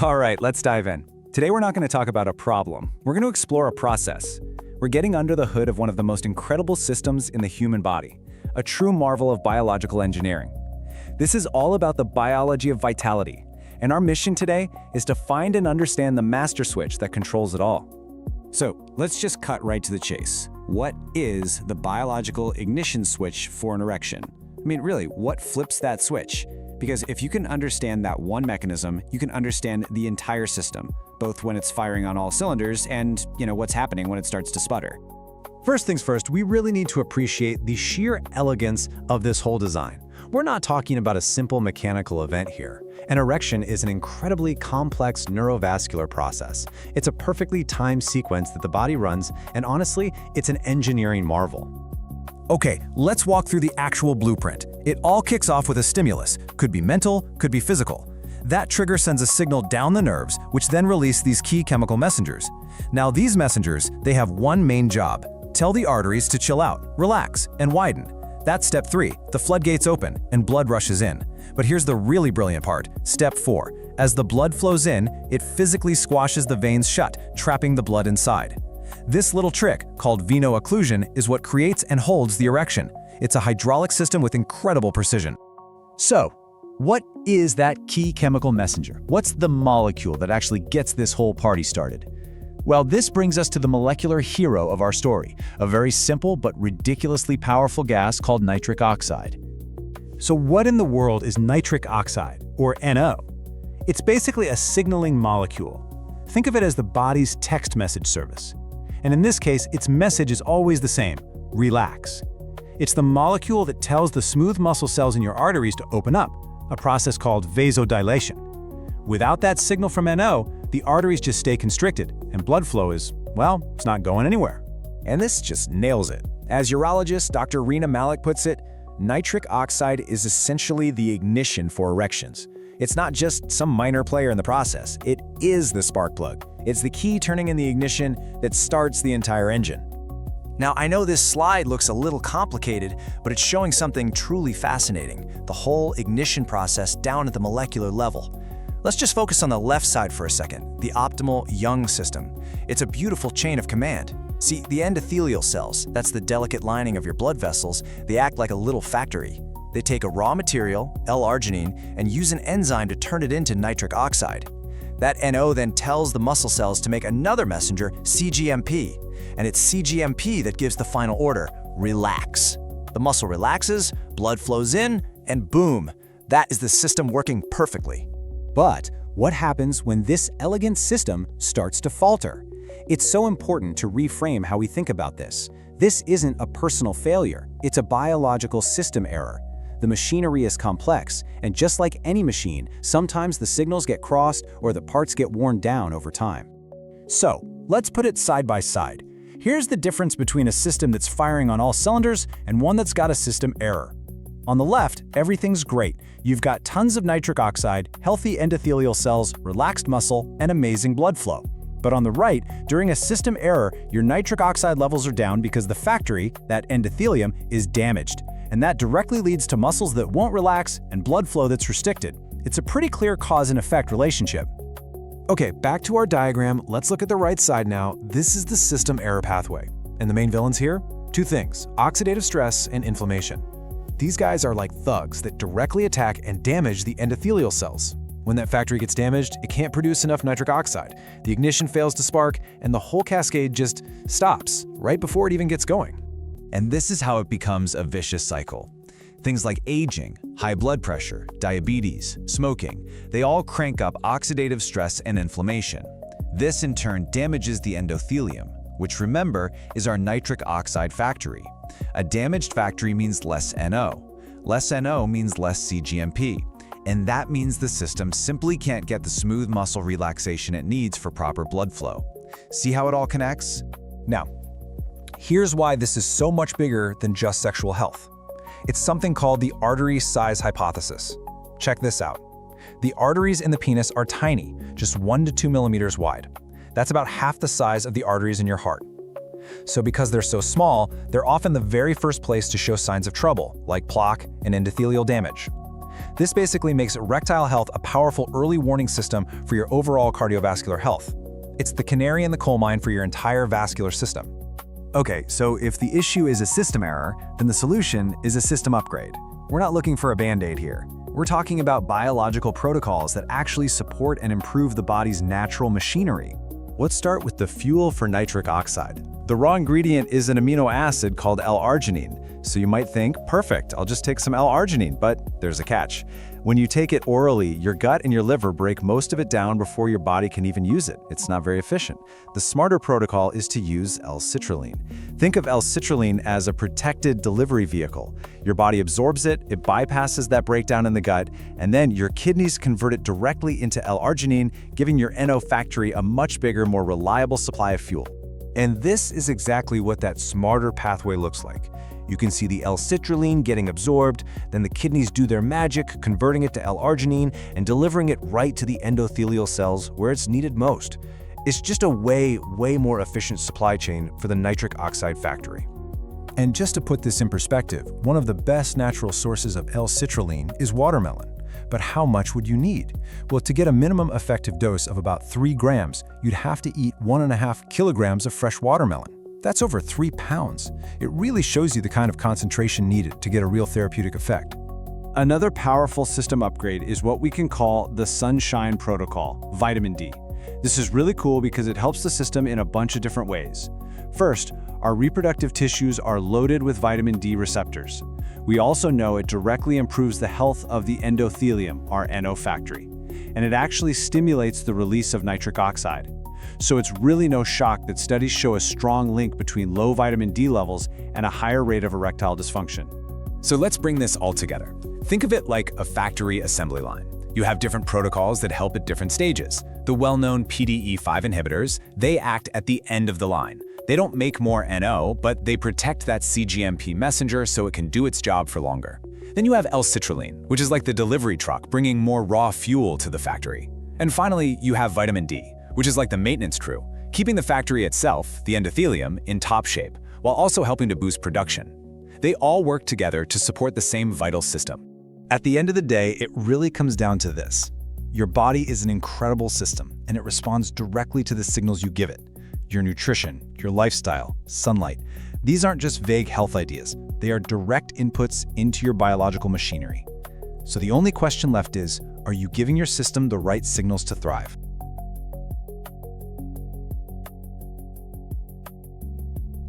All right, let's dive in. Today we're not going to talk about a problem. We're going to explore a process. We're getting under the hood of one of the most incredible systems in the human body, a true marvel of biological engineering. This is all about the biology of vitality, and our mission today is to find and understand the master switch that controls it all. So let's just cut right to the chase. What is the biological ignition switch for an erection? I mean, really, what flips that switch? Because if you can understand that one mechanism, you can understand the entire system, both when it's firing on all cylinders and, what's happening when it starts to sputter. First things first, we really need to appreciate the sheer elegance of this whole design. We're not talking about a simple mechanical event here. An erection is an incredibly complex neurovascular process. It's a perfectly timed sequence that the body runs, and honestly, it's an engineering marvel. Okay, let's walk through the actual blueprint. It all kicks off with a stimulus. Could be mental, could be physical. That trigger sends a signal down the nerves, which then release these key chemical messengers. Now these messengers, they have one main job. Tell the arteries to chill out, relax, and widen. That's step 3. The floodgates open, and blood rushes in. But here's the really brilliant part. Step 4. As the blood flows in, it physically squashes the veins shut, trapping the blood inside. This little trick, called veno-occlusion, is what creates and holds the erection. It's a hydraulic system with incredible precision. So, what is that key chemical messenger? What's the molecule that actually gets this whole party started? Well, this brings us to the molecular hero of our story, a very simple but ridiculously powerful gas called nitric oxide. So what in the world is nitric oxide, or NO? It's basically a signaling molecule. Think of it as the body's text message service. And in this case, its message is always the same: relax. It's the molecule that tells the smooth muscle cells in your arteries to open up, a process called vasodilation. Without that signal from NO, the arteries just stay constricted, and blood flow is, well, it's not going anywhere. And this just nails it. As urologist Dr. Reena Malik puts it, nitric oxide is essentially the ignition for erections. It's not just some minor player in the process. It is the spark plug. It's the key turning in the ignition that starts the entire engine. Now, I know this slide looks a little complicated, but it's showing something truly fascinating, the whole ignition process down at the molecular level. Let's just focus on the left side for a second, the optimal Young system. It's a beautiful chain of command. See, the endothelial cells, that's the delicate lining of your blood vessels, they act like a little factory. They take a raw material, L-Arginine, and use an enzyme to turn it into nitric oxide. That NO then tells the muscle cells to make another messenger, cGMP, and it's cGMP that gives the final order, relax. The muscle relaxes, blood flows in, and boom, that is the system working perfectly. But what happens when this elegant system starts to falter? It's so important to reframe how we think about this. This isn't a personal failure, it's a biological system error. The machinery is complex, and just like any machine, sometimes the signals get crossed or the parts get worn down over time. So, let's put it side by side. Here's the difference between a system that's firing on all cylinders and one that's got a system error. On the left, everything's great. You've got tons of nitric oxide, healthy endothelial cells, relaxed muscle, and amazing blood flow. But on the right, during a system error, your nitric oxide levels are down because the factory, that endothelium, is damaged. And that directly leads to muscles that won't relax and blood flow that's restricted. It's a pretty clear cause and effect relationship. Okay, back to our diagram. Let's look at the right side now. This is the system error pathway. And the main villains here? Two things: oxidative stress and inflammation. These guys are like thugs that directly attack and damage the endothelial cells. When that factory gets damaged, it can't produce enough nitric oxide. The ignition fails to spark, and the whole cascade just stops right before it even gets going. And this is how it becomes a vicious cycle. Things like aging, high blood pressure, diabetes, smoking, they all crank up oxidative stress and inflammation. This in turn damages the endothelium, which, remember, is our nitric oxide factory. A damaged factory means less NO. Less NO means less cGMP. And that means the system simply can't get the smooth muscle relaxation it needs for proper blood flow. See how it all connects? Now, here's why this is so much bigger than just sexual health. It's something called the Artery Size Hypothesis. Check this out. The arteries in the penis are tiny, just 1 to 2 millimeters wide. That's about half the size of the arteries in your heart. So because they're so small, they're often the very first place to show signs of trouble, like plaque and endothelial damage. This basically makes erectile health a powerful early warning system for your overall cardiovascular health. It's the canary in the coal mine for your entire vascular system. Okay, so if the issue is a system error, then the solution is a system upgrade. We're not looking for a band-aid here. We're talking about biological protocols that actually support and improve the body's natural machinery. Let's start with the fuel for nitric oxide. The raw ingredient is an amino acid called L-Arginine, so you might think, perfect, I'll just take some L-Arginine, but there's a catch. When you take it orally, your gut and your liver break most of it down before your body can even use it. It's not very efficient. The smarter protocol is to use L-Citrulline. Think of L-Citrulline as a protected delivery vehicle. Your body absorbs it, it bypasses that breakdown in the gut, and then your kidneys convert it directly into L-Arginine, giving your NO factory a much bigger, more reliable supply of fuel. And this is exactly what that smarter pathway looks like. You can see the L-citrulline getting absorbed, then the kidneys do their magic, converting it to L-arginine and delivering it right to the endothelial cells where it's needed most. It's just a way more efficient supply chain for the nitric oxide factory. And just to put this in perspective, one of the best natural sources of L-citrulline is watermelon. But how much would you need? Well, to get a minimum effective dose of about 3 grams, you'd have to eat 1.5 kilograms of fresh watermelon. That's over 3 pounds. It really shows you the kind of concentration needed to get a real therapeutic effect. Another powerful system upgrade is what we can call the Sunshine Protocol, vitamin D. This is really cool because it helps the system in a bunch of different ways. First, our reproductive tissues are loaded with vitamin D receptors. We also know it directly improves the health of the endothelium, our NO factory, and it actually stimulates the release of nitric oxide. So it's really no shock that studies show a strong link between low vitamin D levels and a higher rate of erectile dysfunction. So let's bring this all together. Think of it like a factory assembly line. You have different protocols that help at different stages. The well-known PDE5 inhibitors, they act at the end of the line. They don't make more NO, but they protect that cGMP messenger so it can do its job for longer. Then you have L-citrulline, which is like the delivery truck, bringing more raw fuel to the factory. And finally, you have vitamin D, which is like the maintenance crew, keeping the factory itself, the endothelium, in top shape, while also helping to boost production. They all work together to support the same vital system. At the end of the day, it really comes down to this. Your body is an incredible system, and it responds directly to the signals you give it. Your nutrition, your lifestyle, sunlight. These aren't just vague health ideas. They are direct inputs into your biological machinery. So the only question left is, are you giving your system the right signals to thrive?